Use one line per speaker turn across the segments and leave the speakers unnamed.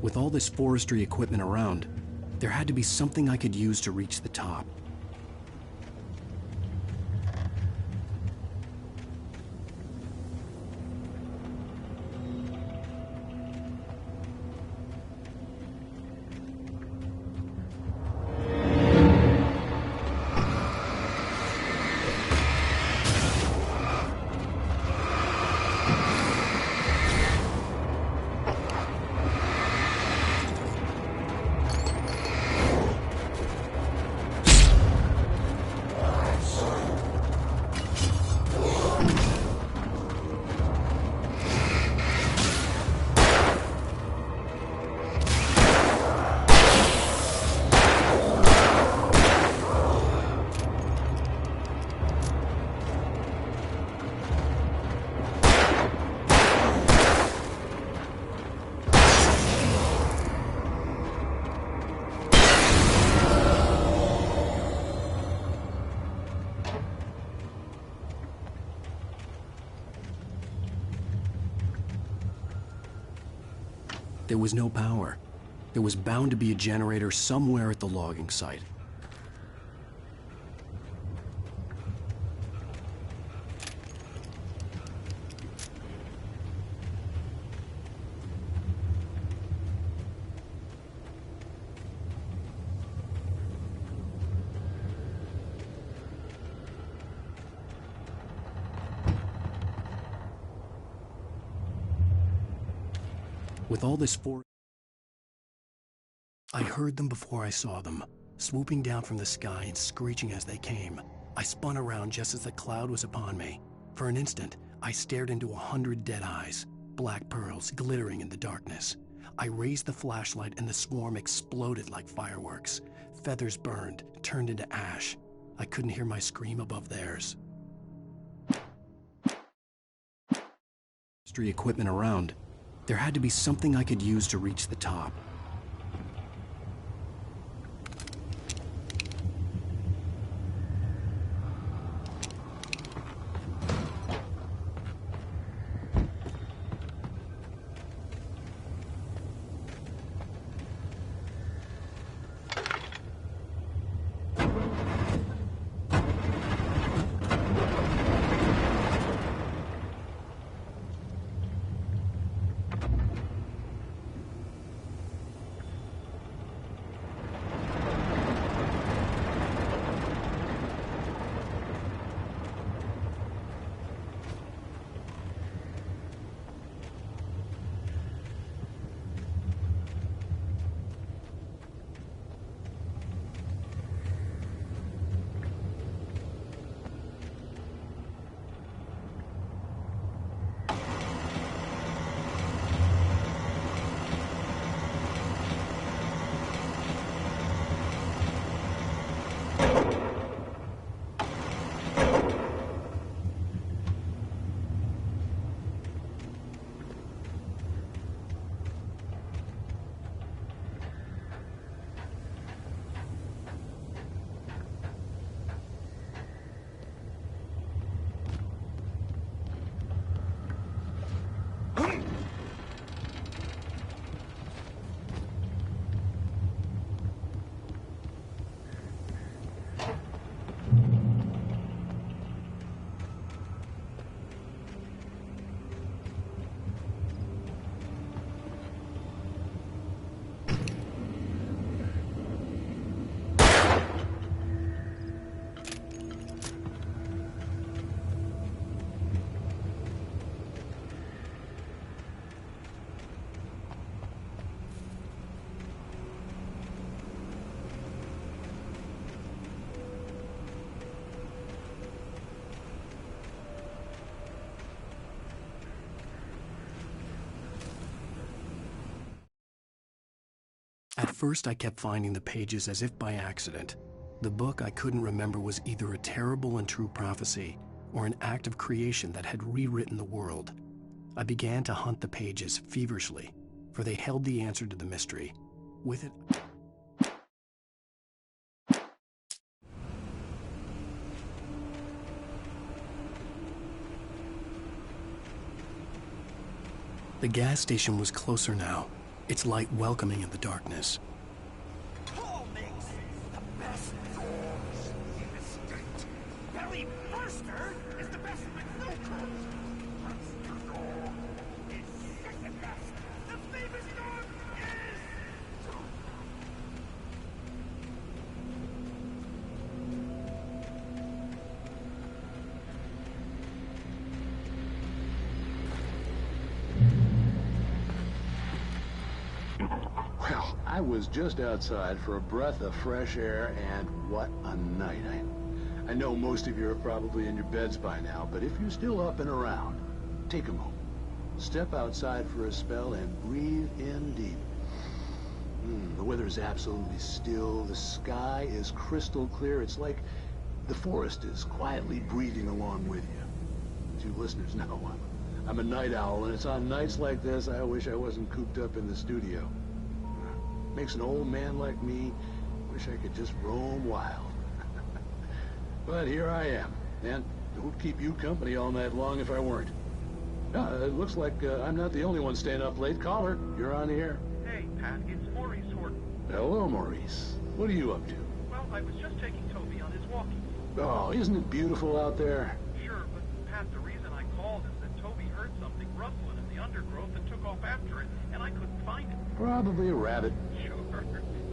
With all this forestry equipment around, there had to be something I could use to reach the top. There was no power. There was bound to be a generator somewhere at the logging site. With all this I heard them before I saw them, swooping down from the sky and screeching as they came. I spun around just as the cloud was upon me. For an instant, I stared into 100 dead eyes, black pearls glittering in the darkness. I raised the flashlight and the swarm exploded like fireworks. Feathers burned, turned into ash. I couldn't hear my scream above theirs. Street equipment around. There had to be something I could use to reach the top. At first, I kept finding the pages as if by accident. The book I couldn't remember was either a terrible and true prophecy or an act of creation that had rewritten the world. I began to hunt the pages feverishly, for they held the answer to the mystery. With it, the gas station was closer now. its light welcoming in the darkness.
Paul makes the best dogs in the state. Barry Mercer is the best with no curls. Monster dog is second best. The famous dog is...
Well, I was just outside for a breath of fresh air, and what a night. I know most of you are probably in your beds by now, but if you're still up and around, take a moment. Step outside for a spell and breathe in deep. The weather is absolutely still. The sky is crystal clear. It's like the forest is quietly breathing along with you. As you listeners know, I'm a night owl, and it's on nights like this I wish I wasn't cooped up in the studio. Makes an old man like me wish I could just roam wild. But here I am, and it would keep you company all night long if I weren't. It looks like I'm not the only one staying up late. Caller, you're on the air.
Hey, Pat, it's Maurice Horton.
Hello, Maurice. What are you up to?
Well, I was just taking Toby on his walking.
Oh, isn't it beautiful out there?
Sure, but Pat, the reason I called is that Toby heard something rustling in the undergrowth and took off after it, and I couldn't find it.
Probably a rabbit.
Sure.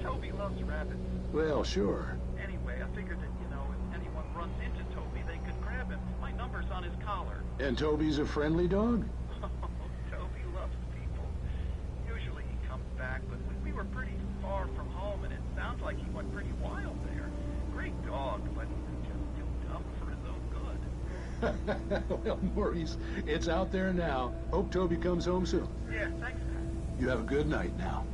Toby loves rabbits.
Well, sure.
Anyway, I figured that, if anyone runs into Toby, they could grab him. My number's on his collar.
And Toby's a friendly dog?
Oh, Toby loves people. Usually he comes back, but we were pretty far from home, and it sounds like he went pretty wild there. Great dog, but just too dumb for his own good.
Well, Maurice, it's out there now. Hope Toby comes home soon.
Yeah, thanks, Pat.
You have a good night now.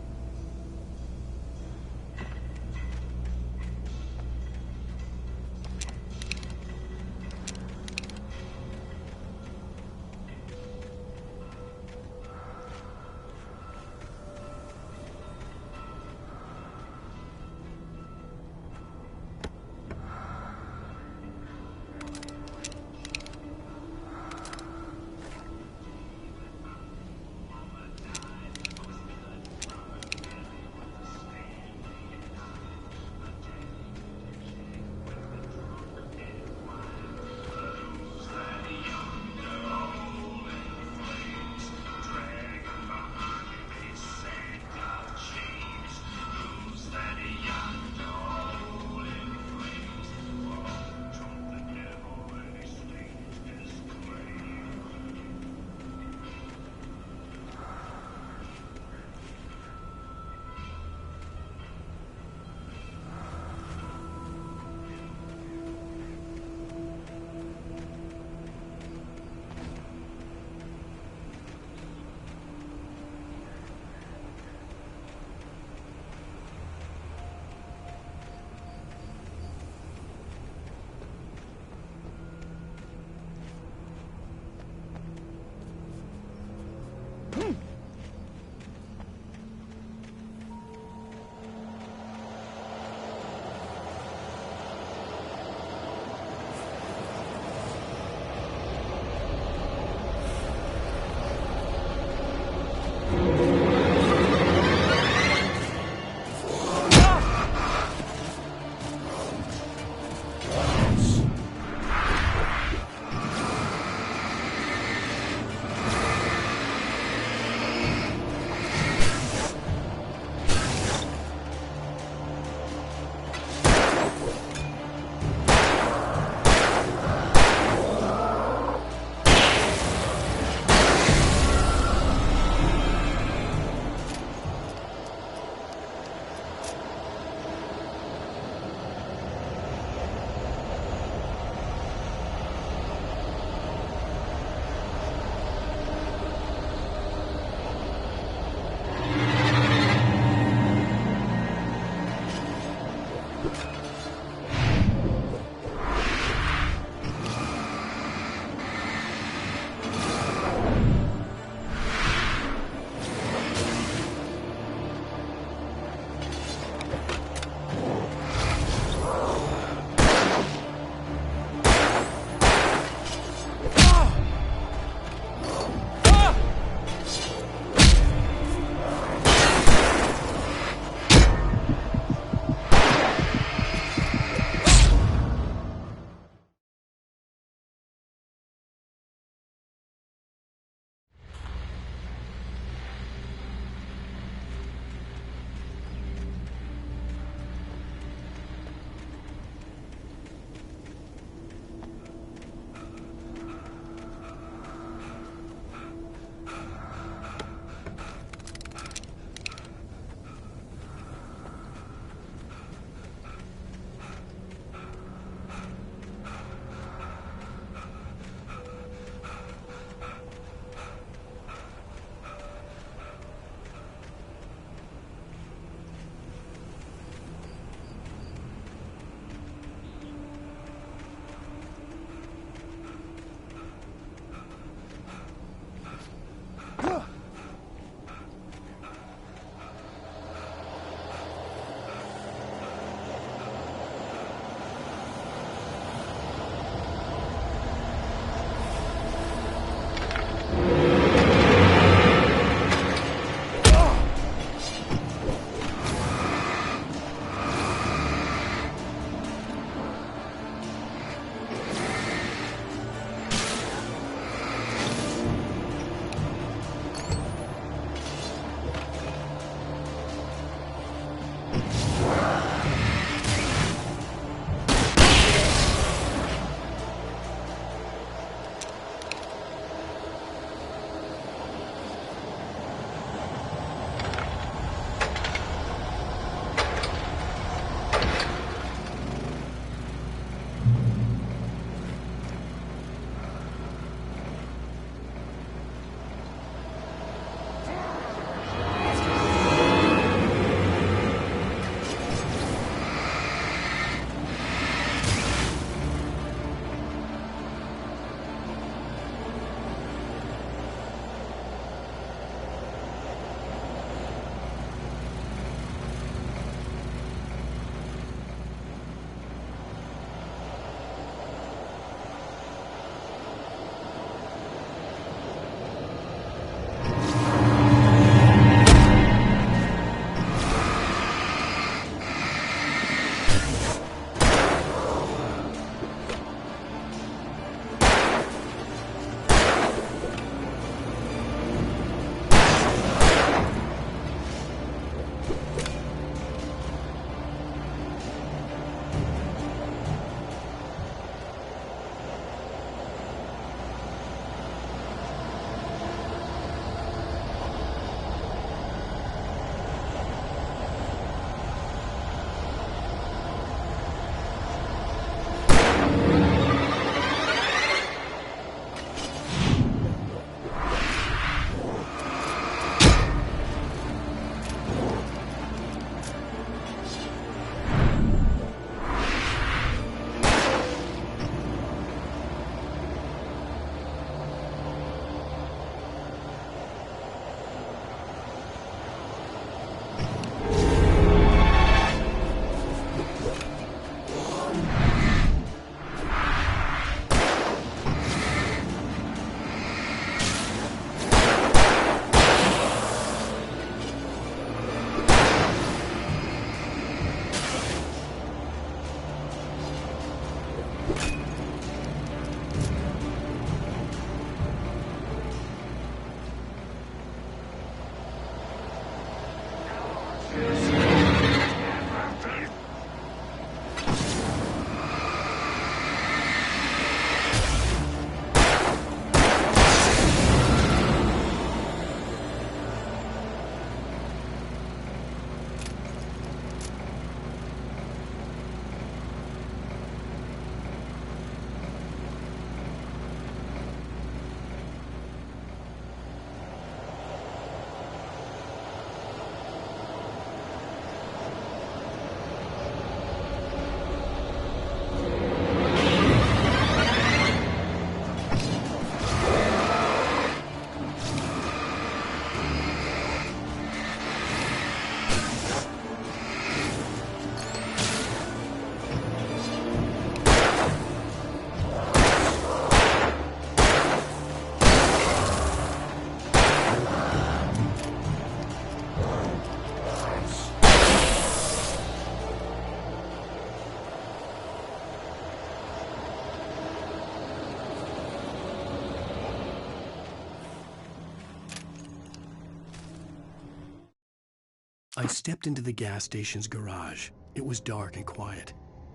I stepped into the gas station's garage. It was dark and quiet.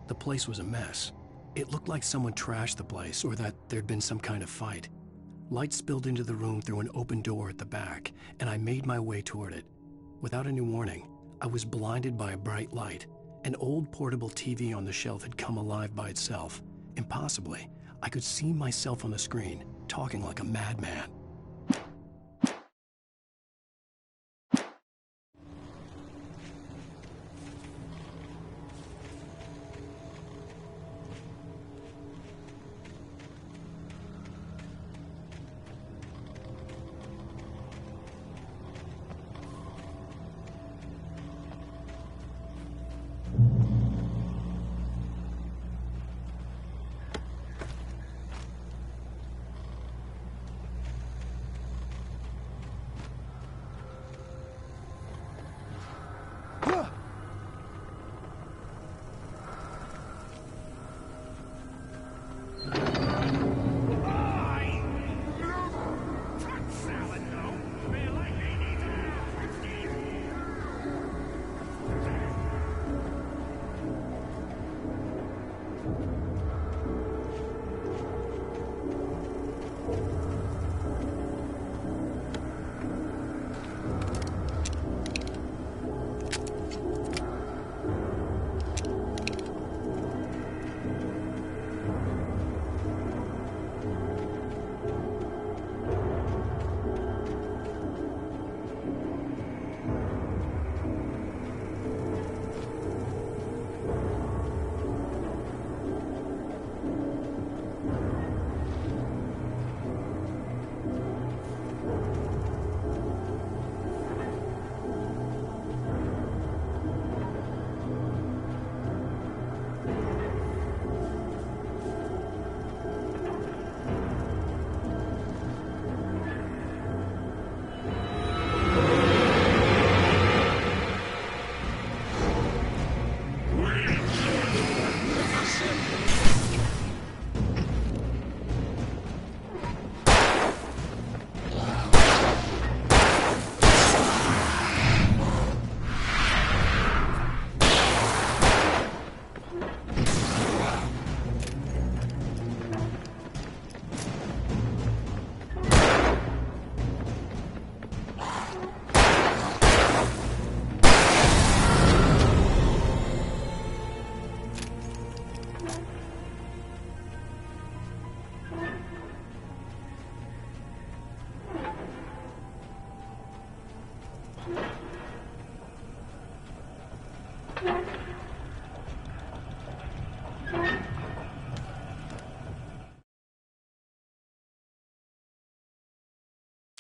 The place was a mess. It looked like someone trashed the place or that there'd been some kind of fight. Light spilled into the room through an open door at the back, and I made my way toward it. Without any warning, I was blinded by a bright light. An old portable TV on the shelf had come alive by itself. Impossibly, I could see myself on the screen, talking like a madman.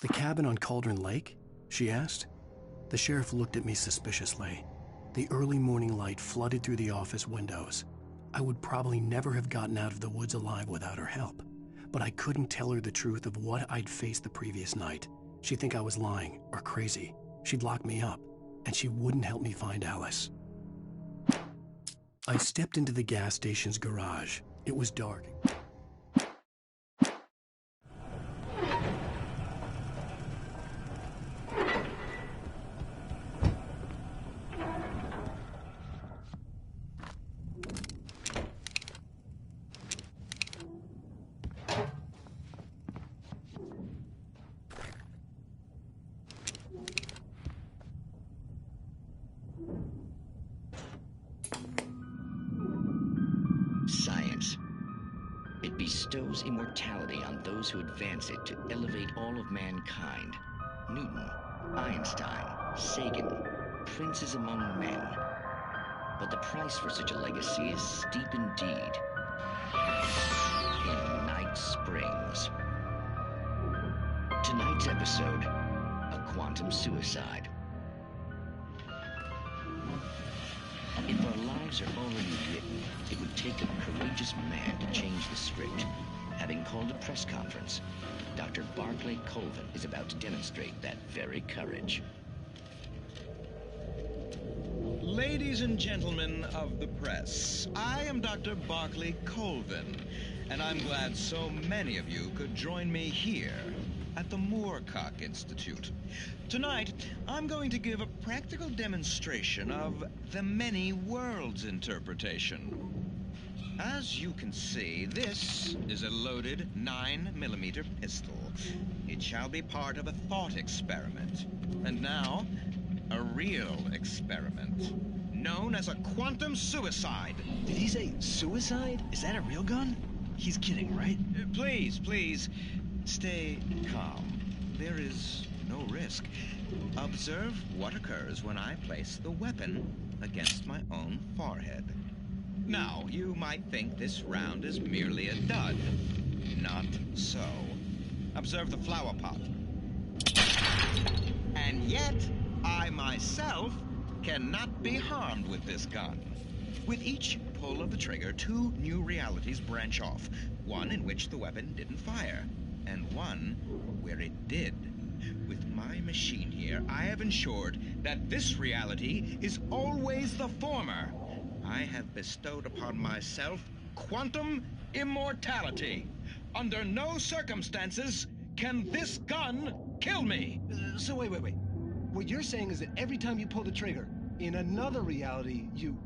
The cabin on Cauldron Lake? She asked. The sheriff looked at me suspiciously. The early morning light flooded through the office windows. I would probably never have gotten out of the woods alive without her help, but I couldn't tell her the truth of what I'd faced the previous night. She'd think I was lying or crazy. She'd lock me up, and she wouldn't help me find Alice. I stepped into the gas station's garage. It was dark.
Science. It bestows immortality on those who advance it to elevate all of mankind. Newton, Einstein, Sagan, princes among men. But the price for such a legacy is steep indeed. In Night Springs. Tonight's episode, a quantum suicide. If our lives are already written, it would take a courageous man to change the script. Having called a press conference, Dr. Barclay Colvin is about to demonstrate that very courage.
Ladies and gentlemen of the press, I am Dr. Barclay Colvin, and I'm glad so many of you could join me here at the Moorcock Institute. Tonight, I'm going to give a practical demonstration of the many worlds interpretation. As you can see, this is a loaded 9mm pistol. It shall be part of a thought experiment. And now, a real experiment, known as a quantum suicide.
Did he say suicide? Is that a real gun? He's kidding, right?
Please, stay calm. There is no risk. Observe what occurs when I place the weapon against my own forehead. Now, you might think this round is merely a dud. Not so. Observe the flower pot. And yet, I myself cannot be harmed with this gun. With each pull of the trigger, 2 new realities branch off. One in which the weapon didn't fire, and one where it did. With my machine here, I have ensured that this reality is always the former. I have bestowed upon myself quantum immortality. Under no circumstances can this gun kill me.
So wait. What you're saying is that every time you pull the trigger, in another reality, you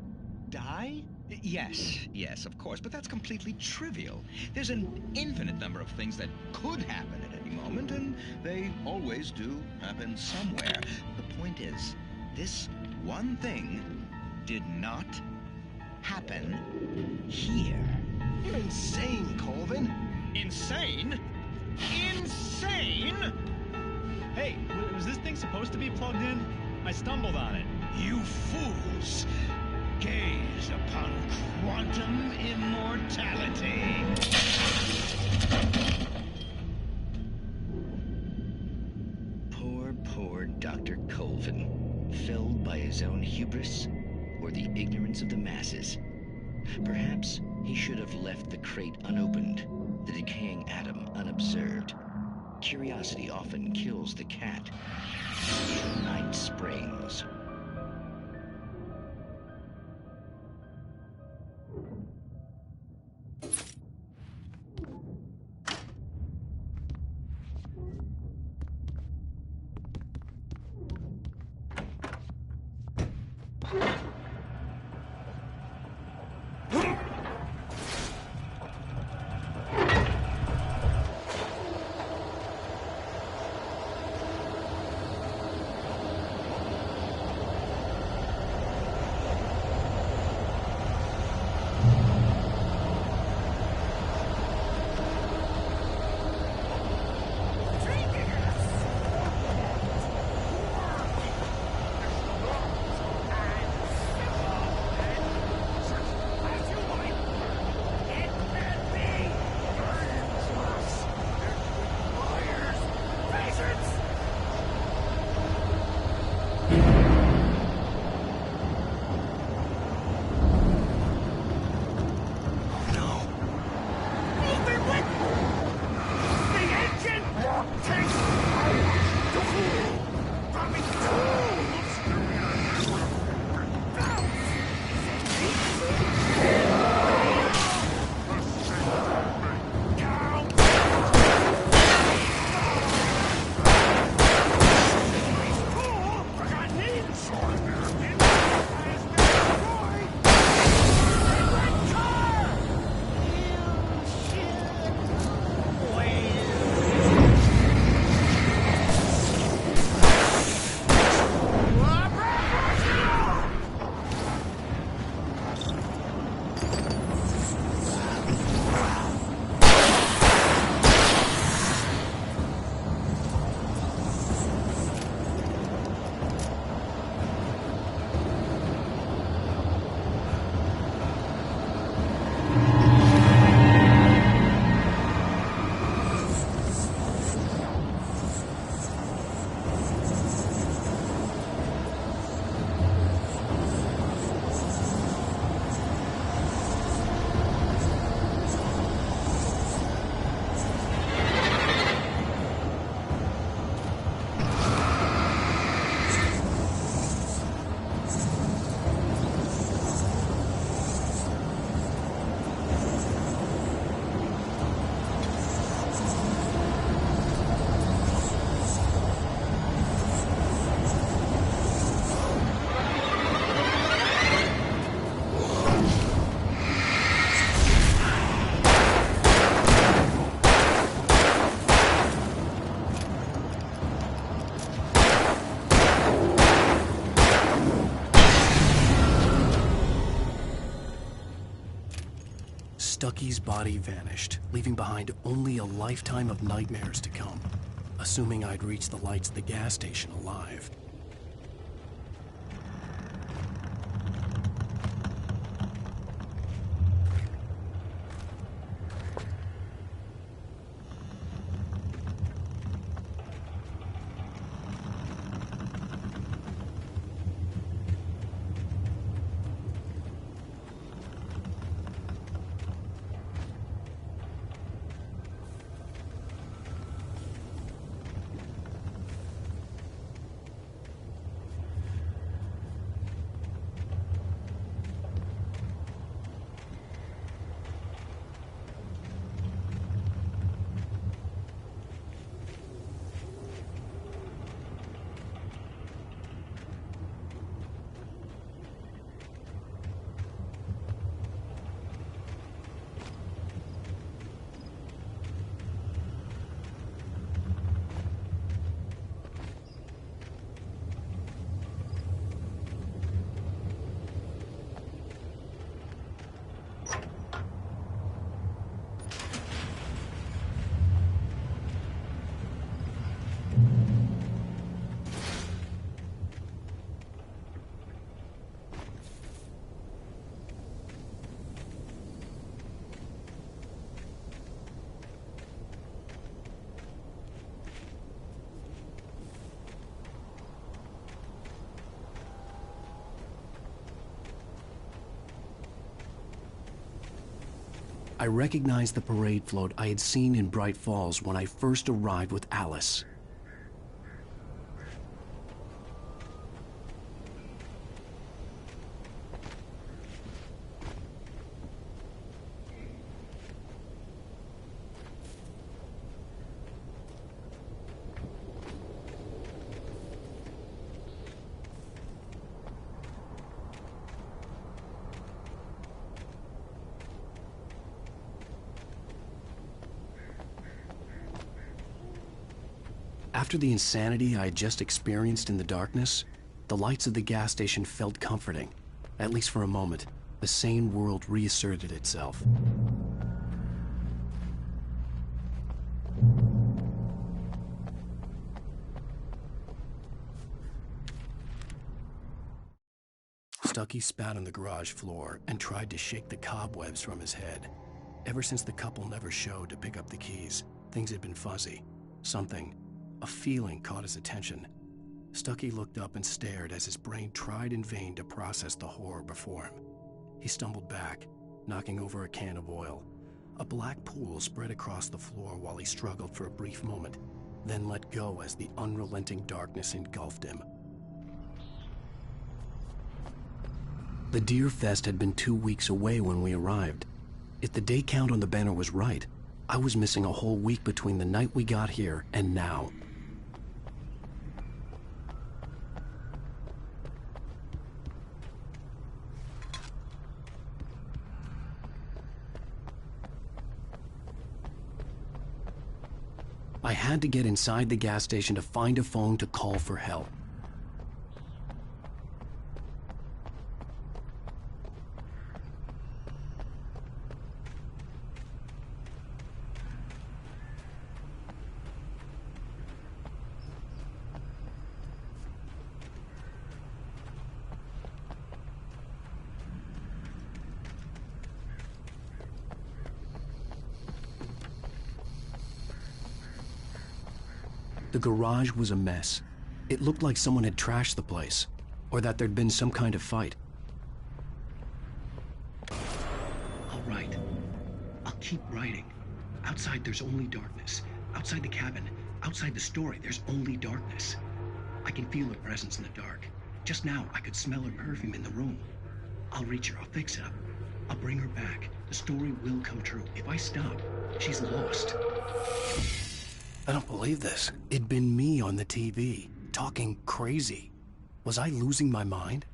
die?
Yes, of course, but that's completely trivial. There's an infinite number of things that could happen at any moment, and they always do happen somewhere. The point is, this one thing did not happen here.
You're insane, Colvin.
Insane? Insane?
Hey, was this thing supposed to be plugged in? I stumbled on it.
You fools! Gaze upon quantum immortality.
Poor Dr. Colvin, felled by his own hubris or the ignorance of the masses. Perhaps he should have left the crate unopened, the decaying atom unobserved. Curiosity often kills the cat. Night Springs.
Stucky's body vanished, leaving behind only a lifetime of nightmares to come. Assuming I'd reached the lights of the gas station alive. I recognized the parade float I had seen in Bright Falls when I first arrived with Alice. After the insanity I had just experienced in the darkness, the lights of the gas station felt comforting. At least for a moment, the sane world reasserted itself. Stucky spat on the garage floor and tried to shake the cobwebs from his head. Ever since the couple never showed to pick up the keys, things had been fuzzy. A feeling caught his attention. Stucky looked up and stared as his brain tried in vain to process the horror before him. He stumbled back, knocking over a can of oil. A black pool spread across the floor while he struggled for a brief moment, then let go as the unrelenting darkness engulfed him. The Deer Fest had been 2 weeks away when we arrived. If the day count on the banner was right, I was missing a whole week between the night we got here and now. I had to get inside the gas station to find a phone to call for help. The garage was a mess. It looked like someone had trashed the place, or that there'd been some kind of fight.
I'll write. I'll keep writing. Outside there's only darkness. Outside the cabin, outside the story, there's only darkness. I can feel her presence in the dark. Just now, I could smell her perfume in the room. I'll reach her, I'll fix it up. I'll bring her back. The story will come true. If I stop, she's lost.
I don't believe this. It'd been me on the TV, talking crazy. Was I losing my mind?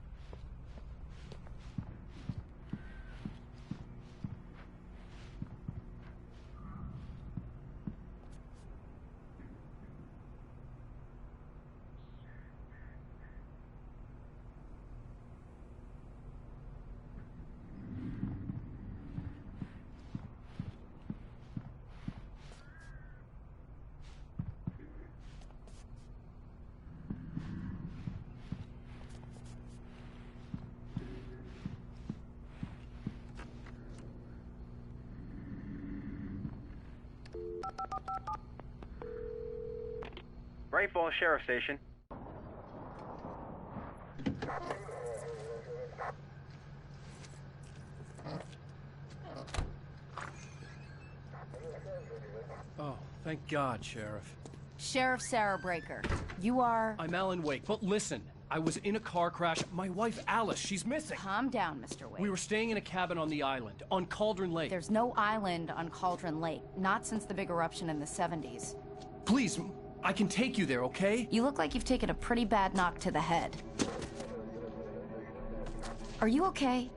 Bright Falls Sheriff Station.
Oh, thank God, Sheriff.
Sheriff Sarah Breaker. You are...
I'm Alan Wake, but listen. I was in a car crash. My wife, Alice, she's missing.
Calm down, Mr. Wake.
We were staying in a cabin on the island, on Cauldron Lake.
There's no island on Cauldron Lake. Not since the big eruption in the 70s.
Please, I can take you there, okay?
You look like you've taken a pretty bad knock to the head. Are you okay?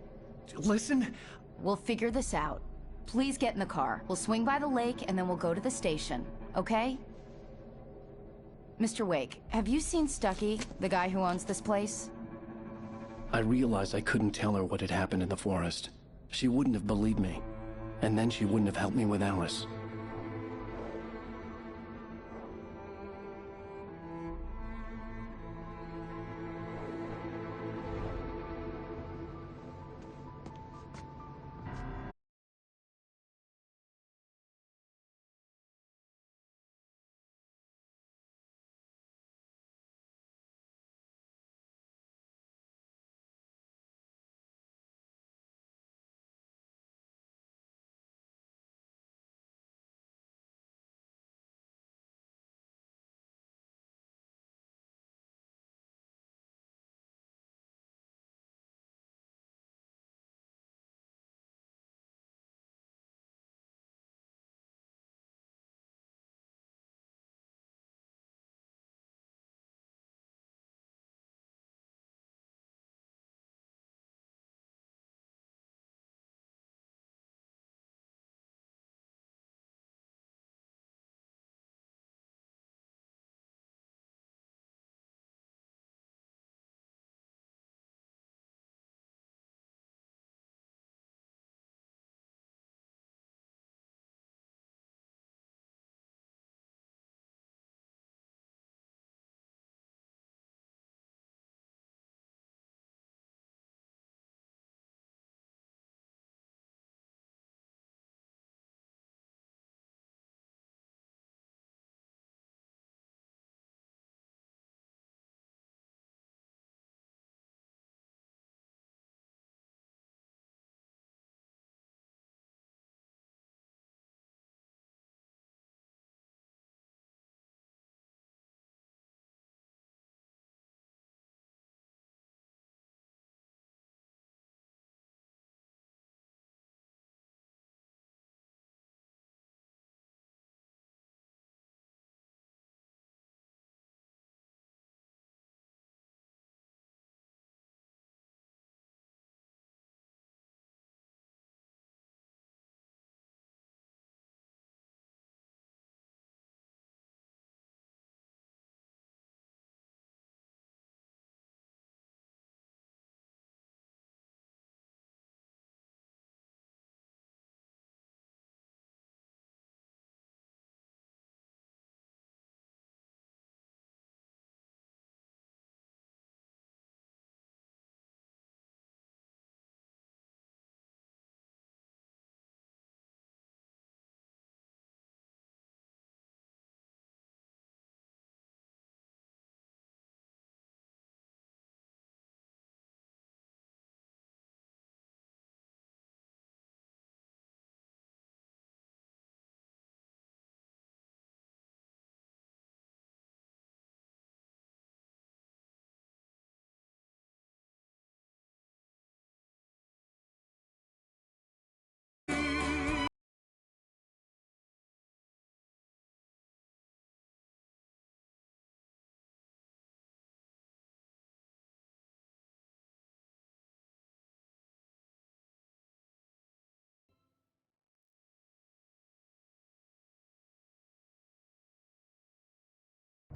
Listen.
We'll figure this out. Please get in the car. We'll swing by the lake and then we'll go to the station, okay? Mr. Wake, have you seen Stucky, the guy who owns this place?
I realized I couldn't tell her what had happened in the forest. She wouldn't have believed me. And then she wouldn't have helped me with Alice.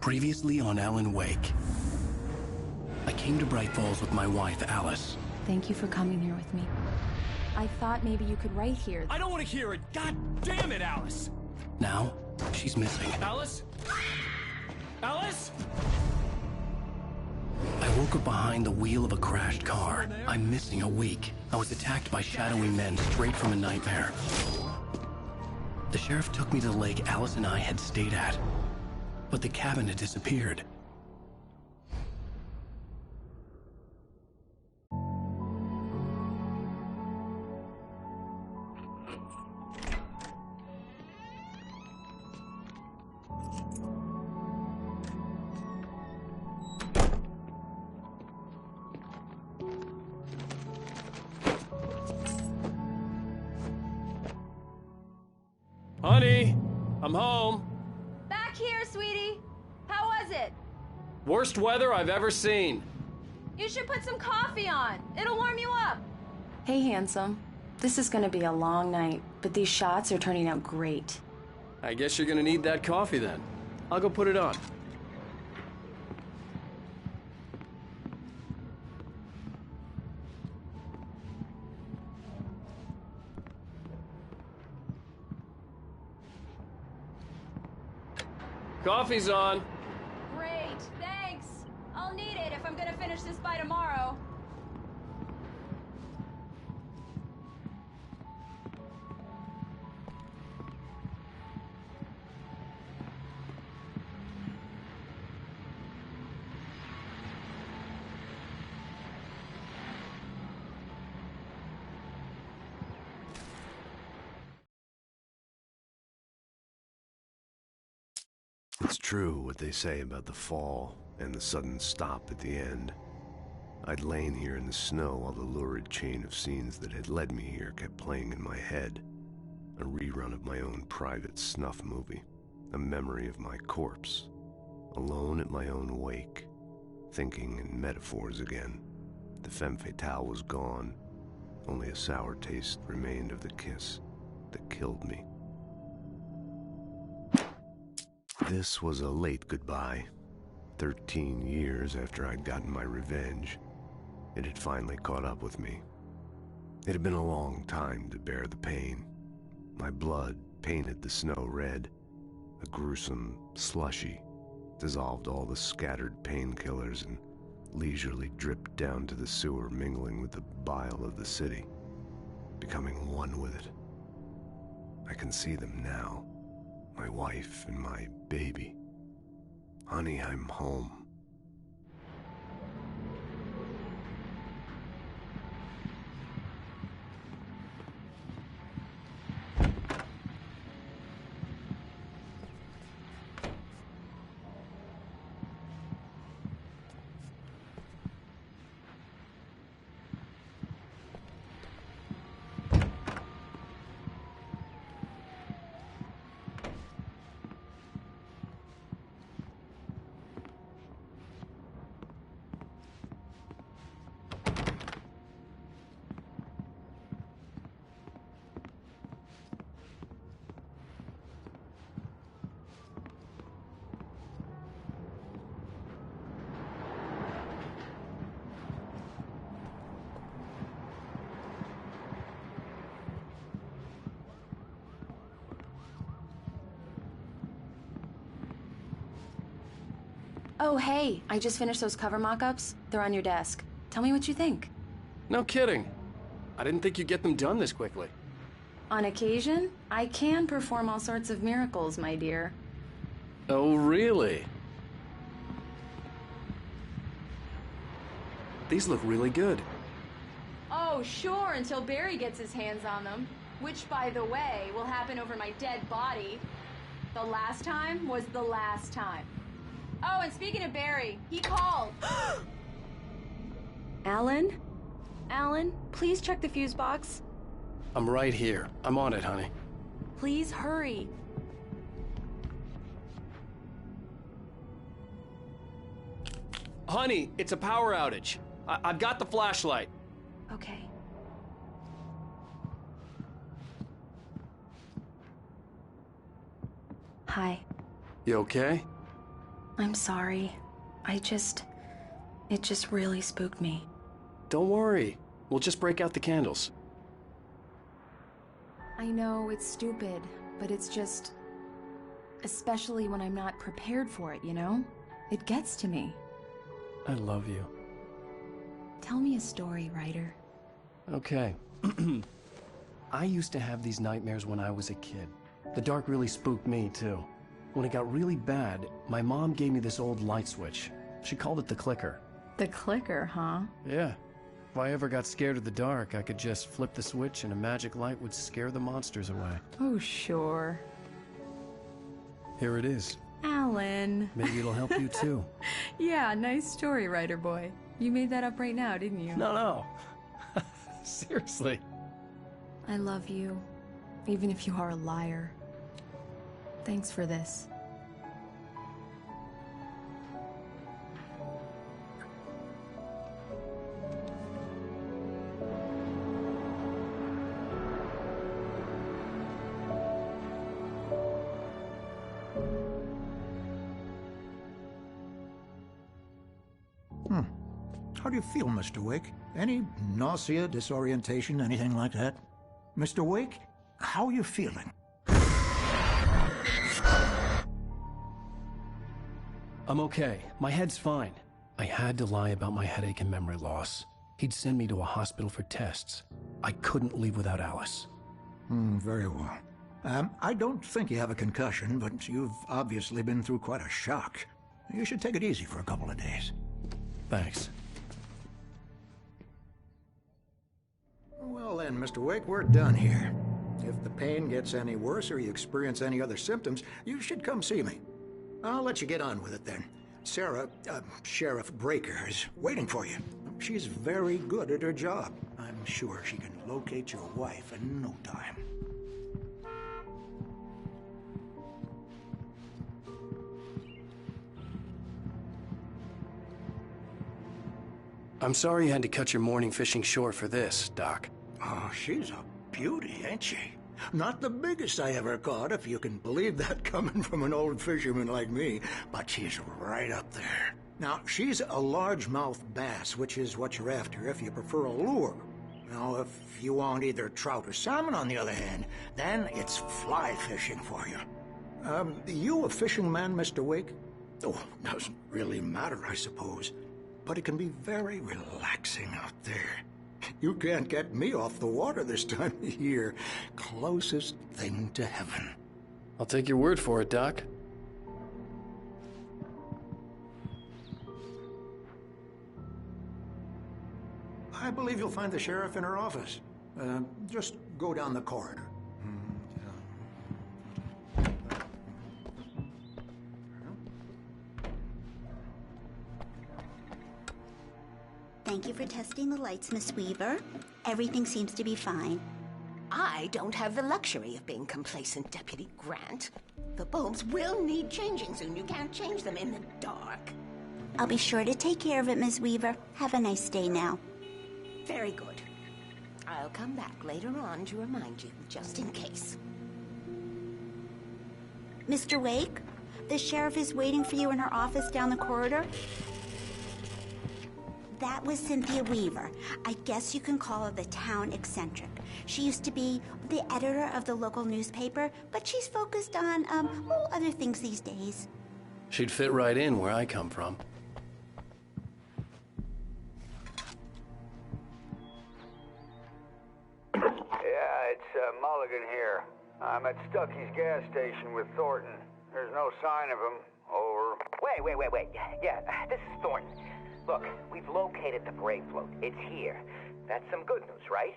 Previously on Alan Wake. I came to Bright Falls with my wife, Alice.
Thank you for coming here with me. I thought maybe you could write here.
I don't want to hear it! God damn it, Alice!
Now, she's missing.
Alice? Alice?
I woke up behind the wheel of a crashed car. I'm missing a week. I was attacked by shadowy men straight from a nightmare. The sheriff took me to the lake Alice and I had stayed at, but the cabin had disappeared.
Honey, I'm home.
Back here, sweetie. How was it?
Worst weather I've ever seen.
You should put some coffee on. It'll warm you up. Hey, handsome. This is gonna be a long night, but these shots are turning out great.
I guess you're gonna need that coffee then. I'll go put it on. Coffee's on.
Great, thanks. I'll need it if I'm gonna finish this by tomorrow.
It's true what they say about the fall and the sudden stop at the end. I'd lain here in the snow while the lurid chain of scenes that had led me here kept playing in my head. A rerun of my own private snuff movie. A memory of my corpse. Alone at my own wake. Thinking in metaphors again. The femme fatale was gone. Only a sour taste remained of the kiss that killed me. This was a late goodbye. 13 years after I'd gotten my revenge, it had finally caught up with me. It had been a long time to bear the pain. My blood painted the snow red. A gruesome slushy dissolved all the scattered painkillers and leisurely dripped down to the sewer, mingling with the bile of the city, becoming one with it. I can see them now. My wife and my baby. Honey, I'm home.
Oh, hey, I just finished those cover mock-ups. They're on your desk. Tell me what you think.
No kidding. I didn't think you'd get them done this quickly.
On occasion, I can perform all sorts of miracles, my dear.
Oh, really? These look really good.
Oh, sure, until Barry gets his hands on them. Which, by the way, will happen over my dead body. The last time was the last time. Oh, and speaking of Barry, he called. Alan? Alan, please check the fuse box.
I'm right here. I'm on it, honey.
Please hurry.
Honey, it's a power outage. I've got the flashlight.
Okay. Hi.
You okay?
I'm sorry. It just really spooked me.
Don't worry. We'll just break out the candles.
I know it's stupid, but it's just... especially when I'm not prepared for it, you know? It gets to me.
I love you.
Tell me a story, writer.
Okay. I used to have these nightmares when I was a kid.
The dark really spooked me, too. When it got really bad, my mom gave me this old light switch. She called it the clicker.
The clicker, huh?
Yeah. If I ever got scared of the dark, I could just flip the switch and a magic light would scare the monsters away.
Oh, sure.
Here it is.
Alan.
Maybe it'll help you, too.
Yeah, nice story, writer boy. You made that up right now, didn't you?
No. Seriously.
I love you, even if you are a liar. Thanks for this.
How do you feel, Mr. Wake? Any nausea, disorientation, anything like that? Mr. Wake, how are you feeling?
I'm okay. My head's fine. I had to lie about my headache and memory loss. He'd send me to a hospital for tests. I couldn't leave without Alice.
Very well. I don't think you have a concussion, but you've obviously been through quite a shock. You should take it easy for a couple of days.
Thanks.
Well then, Mr. Wake, we're done here. If the pain gets any worse or you experience any other symptoms, you should come see me. I'll let you get on with it then. Sarah, Sheriff Breaker, is waiting for you. She's very good at her job. I'm sure she can locate your wife in no time.
I'm sorry you had to cut your morning fishing short for this, Doc.
Oh, she's a beauty, ain't she? Not the biggest I ever caught, if you can believe that coming from an old fisherman like me, but she's right up there. Now, she's a largemouth bass, which is what you're after if you prefer a lure. Now, if you want either trout or salmon, on the other hand, then it's fly fishing for you. You a fishing man, Mr. Wake? Oh, doesn't really matter, I suppose. But it can be very relaxing out there. You can't get me off the water this time of year. Closest thing to heaven.
I'll take your word for it, Doc.
I believe you'll find the sheriff in her office. Just go down the corridor.
Thank you for testing the lights, Miss Weaver. Everything seems to be fine.
I don't have the luxury of being complacent, Deputy Grant. The bulbs will need changing soon. You can't change them in the dark.
I'll be sure to take care of it, Miss Weaver. Have a nice day now.
Very good. I'll come back later on to remind you, just in case.
Mr. Wake, the sheriff is waiting for you in her office down the corridor. That was Cynthia Weaver. I guess you can call her the town eccentric. She used to be the editor of the local newspaper, but she's focused on, other things these days.
She'd fit right in where I come from.
Yeah, it's Mulligan here. I'm at Stucky's gas station with Thornton. There's no sign of him. Over.
Wait. Yeah, this is Thornton. Look, we've located the Brave float. It's here. That's some good news, right?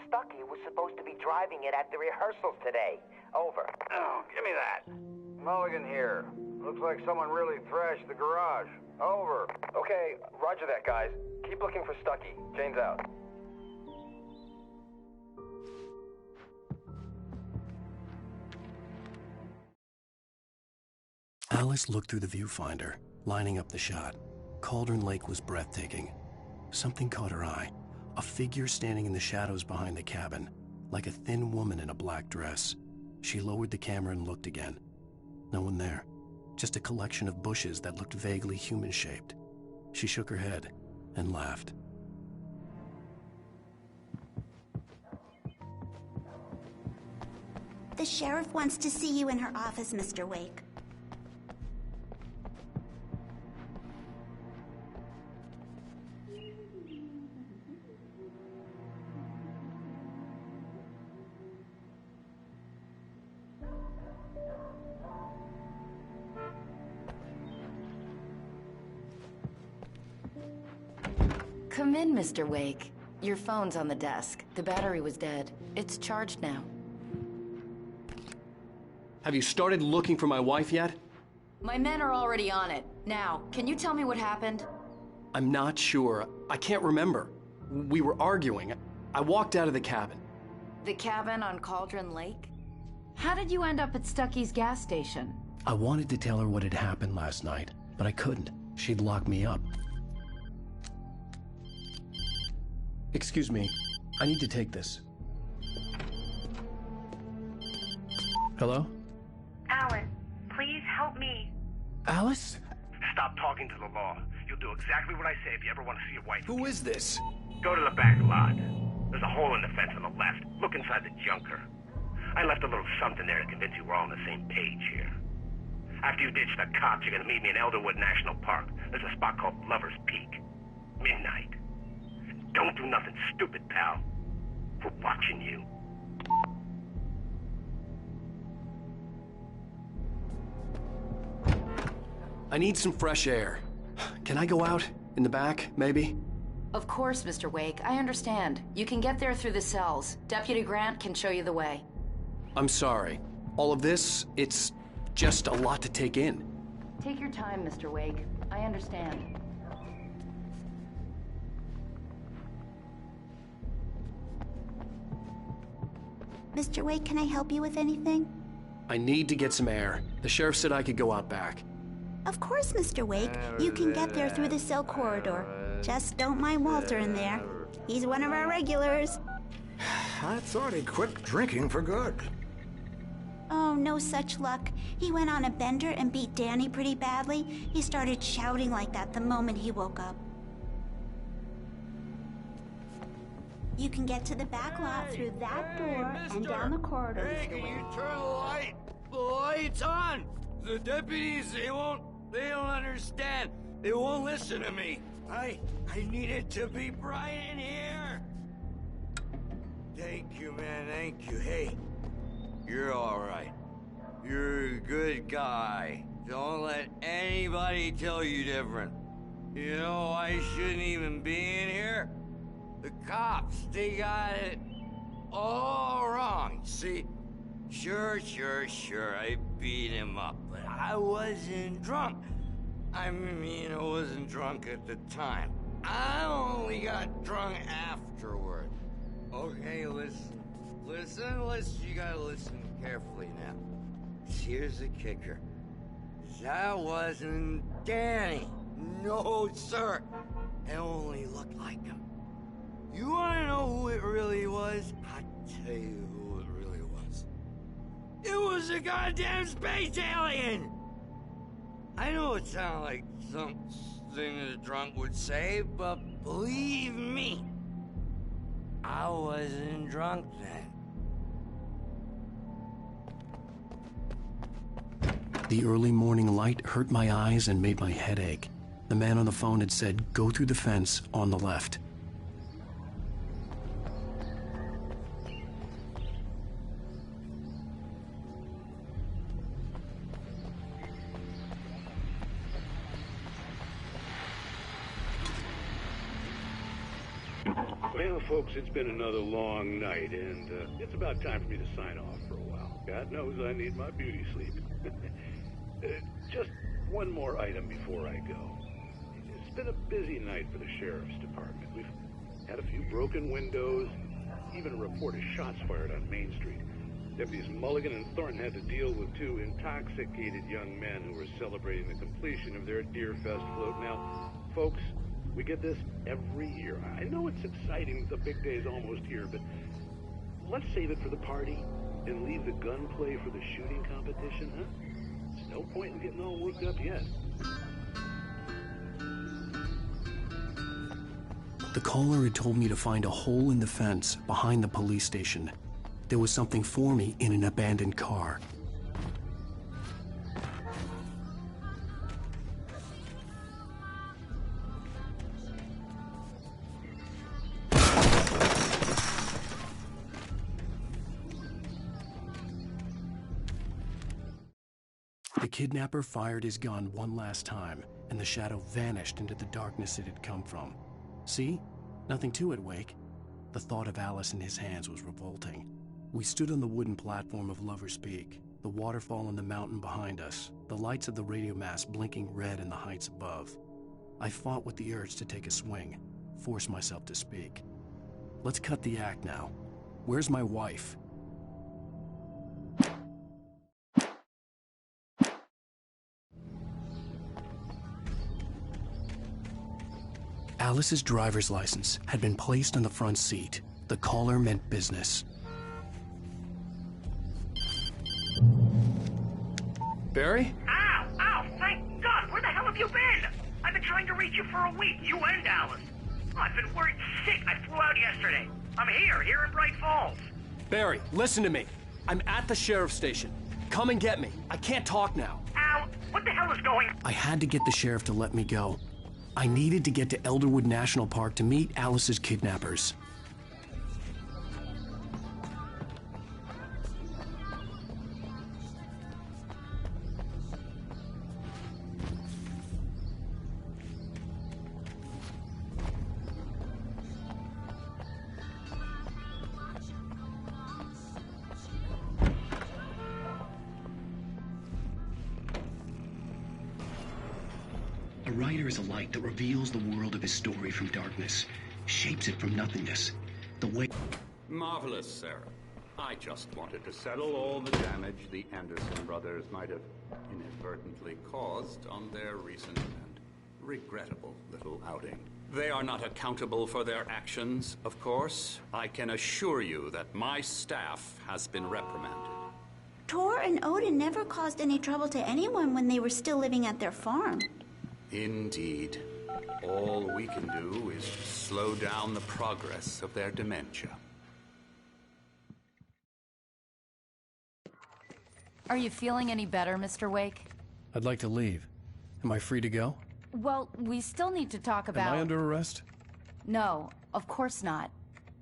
Stucky was supposed to be driving it at the rehearsals today. Over.
Oh, give me that. Mulligan here. Looks like someone really thrashed the garage. Over.
Okay, roger that, guys. Keep looking for Stucky. Jane's out.
Alice looked through the viewfinder, lining up the shot. Cauldron Lake was breathtaking. Something caught her eye. A figure standing in the shadows behind the cabin, like a thin woman in a black dress. She lowered the camera and looked again. No one there. Just a collection of bushes that looked vaguely human-shaped. She shook her head and laughed.
The sheriff wants to see you in her office, Mr. Wake.
Come in, Mr. Wake. Your phone's on the desk. The battery was dead. It's charged now.
Have you started looking for my wife yet?
My men are already on it. Now, can you tell me what happened?
I'm not sure. I can't remember. We were arguing. I walked out of the cabin.
The cabin on Cauldron Lake? How did you end up at Stucky's gas station?
I wanted to tell her what had happened last night, but I couldn't. She'd lock me up. Excuse me. I need to take this. Hello?
Alan, please help me.
Alice?
Stop talking to the law. You'll do exactly what I say if you ever want to see your wife.
Who is this?
Go to the back lot. There's a hole in the fence on the left. Look inside the junker. I left a little something there to convince you we're all on the same page here. After you ditch the cops, you're gonna meet me in Elderwood National Park. There's a spot called Lover's Peak. Midnight. Don't do nothing stupid, pal. We're watching you.
I need some fresh air. Can I go out? In the back, maybe?
Of course, Mr. Wake. I understand. You can get there through the cells. Deputy Grant can show you the way.
I'm sorry. All of this, it's just a lot to take in.
Take your time, Mr. Wake. I understand.
Mr. Wake, can I help you with anything?
I need to get some air. The sheriff said I could go out back.
Of course, Mr. Wake. You can get there through the cell corridor. Just don't mind Walter in there. He's one of our regulars.
I thought he quit drinking for good.
Oh, no such luck. He went on a bender and beat Danny pretty badly. He started shouting like that the moment he woke up. You can get to the back lot through that door and down the corridor.
Hey, can you turn the light? The light's on! The deputies, they don't understand. They won't listen to me. I need it to be bright in here. Thank you, man, thank you. Hey, you're all right. You're a good guy. Don't let anybody tell you different. You know, I shouldn't even be in here. The cops, they got it all wrong. See, sure, I beat him up, but I wasn't drunk. I mean, I wasn't drunk at the time. I only got drunk afterward. Okay, listen, you gotta listen carefully now. Here's the kicker. That wasn't Danny. No, sir. It only looked like him. You wanna know who it really was? I'll tell you who it really was. It was a goddamn space alien! I know it sounds like something a drunk would say, but believe me, I wasn't drunk then.
The early morning light hurt my eyes and made my head ache. The man on the phone had said, go through the fence on the left.
Well, folks, it's been another long night, and it's about time for me to sign off for a while. God knows I need my beauty sleep. Just one more item before I go. It's been a busy night for the sheriff's department. We've had a few broken windows, even a report of shots fired on Main Street. Deputies Mulligan and Thornton had to deal with two intoxicated young men who were celebrating the completion of their Deer Fest float. Now, folks, we get this every year. I know it's exciting, the big day's almost here, but let's save it for the party and leave the gunplay for the shooting competition, huh? There's no point in getting all worked up yet.
The caller had told me to find a hole in the fence behind the police station. There was something for me in an abandoned car. The kidnapper fired his gun one last time, and the shadow vanished into the darkness it had come from. See? Nothing to it, Wake. The thought of Alice in his hands was revolting. We stood on the wooden platform of Lover's Peak, the waterfall on the mountain behind us, the lights of the radio mast blinking red in the heights above. I fought with the urge to take a swing, force myself to speak. Let's cut the act now. Where's my wife? Alice's driver's license had been placed on the front seat. The caller meant business.
Barry?
Ow! Ow! Thank God! Where the hell have you been? I've been trying to reach you for a week, you and Alice. Oh, I've been worried sick. I flew out yesterday. I'm here in Bright Falls.
Barry, listen to me. I'm at the sheriff's station. Come and get me. I can't talk now.
Al, what the hell is going on?
I had to get the sheriff to let me go. I needed to get to Elderwood National Park to meet Alice's kidnappers.
A writer is a light that reveals the world of his story from darkness, shapes it from nothingness. The way...
Marvelous, Sarah. I just wanted to settle all the damage the Anderson brothers might have inadvertently caused on their recent and regrettable little outing. They are not accountable for their actions, of course. I can assure you that my staff has been reprimanded.
Tor and Odin never caused any trouble to anyone when they were still living at their farm.
Indeed. All we can do is slow down the progress of their dementia.
Are you feeling any better, Mr. Wake?
I'd like to leave. Am I free to go?
Well, we still need to talk about...
Am I under arrest?
No, of course not.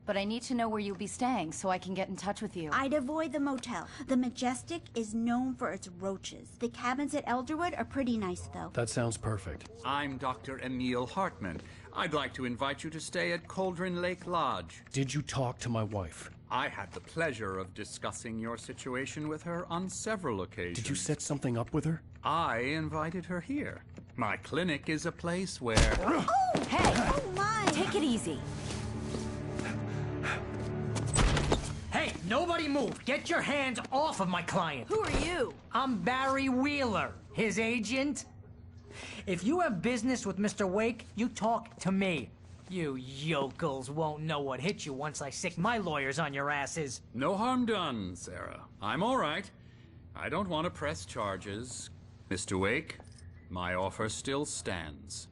But I need to know where you'll be staying so I can get in touch with you.
I'd avoid the motel. The Majestic is known for its roaches. The cabins at Elderwood are pretty nice, though.
That sounds perfect.
I'm Dr. Emil Hartman. I'd like to invite you to stay at Cauldron Lake Lodge.
Did you talk to my wife?
I had the pleasure of discussing your situation with her on several occasions.
Did you set something up with her?
I invited her here. My clinic is a place where...
Oh!
Hey!
Oh, my!
Take it easy.
Hey, nobody move! Get your hands off of my client!
Who are you?
I'm Barry Wheeler, his agent. If you have business with Mr. Wake, you talk to me. You yokels won't know what hit you once I sick my lawyers on your asses.
No harm done, Sarah. I'm all right. I don't want to press charges. Mr. Wake, my offer still stands.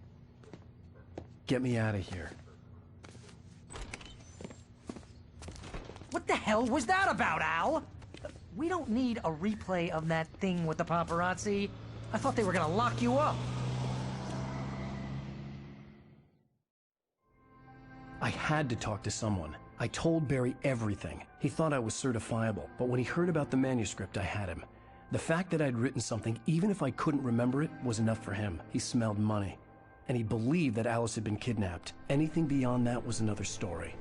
Get me out of here.
What the hell was that about, Al? We don't need a replay of that thing with the paparazzi. I thought they were gonna lock you up.
I had to talk to someone. I told Barry everything. He thought I was certifiable, but when he heard about the manuscript, I had him. The fact that I'd written something, even if I couldn't remember it, was enough for him. He smelled money. And he believed that Alice had been kidnapped. Anything beyond that was another story.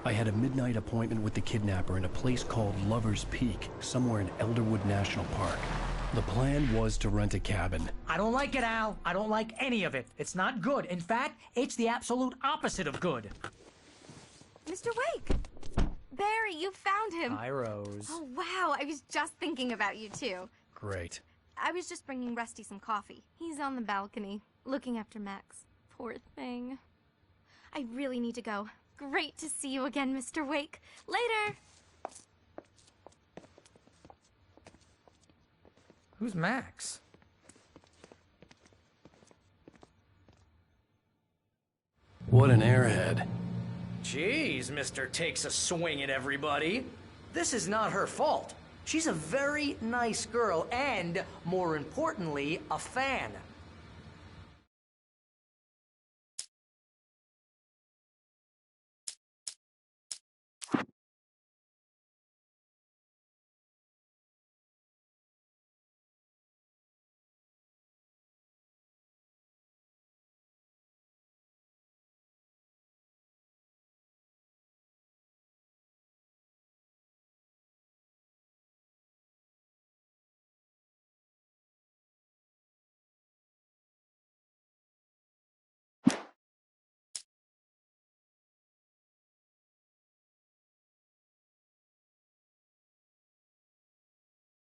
I had a midnight appointment with the kidnapper in a place called Lover's Peak, somewhere in Elderwood National Park. The plan was to rent a cabin.
I don't like it, Al. I don't like any of it. It's not good. In fact, it's the absolute opposite of good.
Mr. Wake! Barry, you found him.
Hi, Rose.
Oh, wow. I was just thinking about you, too.
Great.
I was just bringing Rusty some coffee. He's on the balcony, looking after Max. Poor thing. I really need to go. Great to see you again, Mr. Wake. Later!
Who's Max?
What an airhead.
Jeez, Mr. Takes a swing at everybody. This is not her fault. She's a very nice girl and, more importantly, a fan.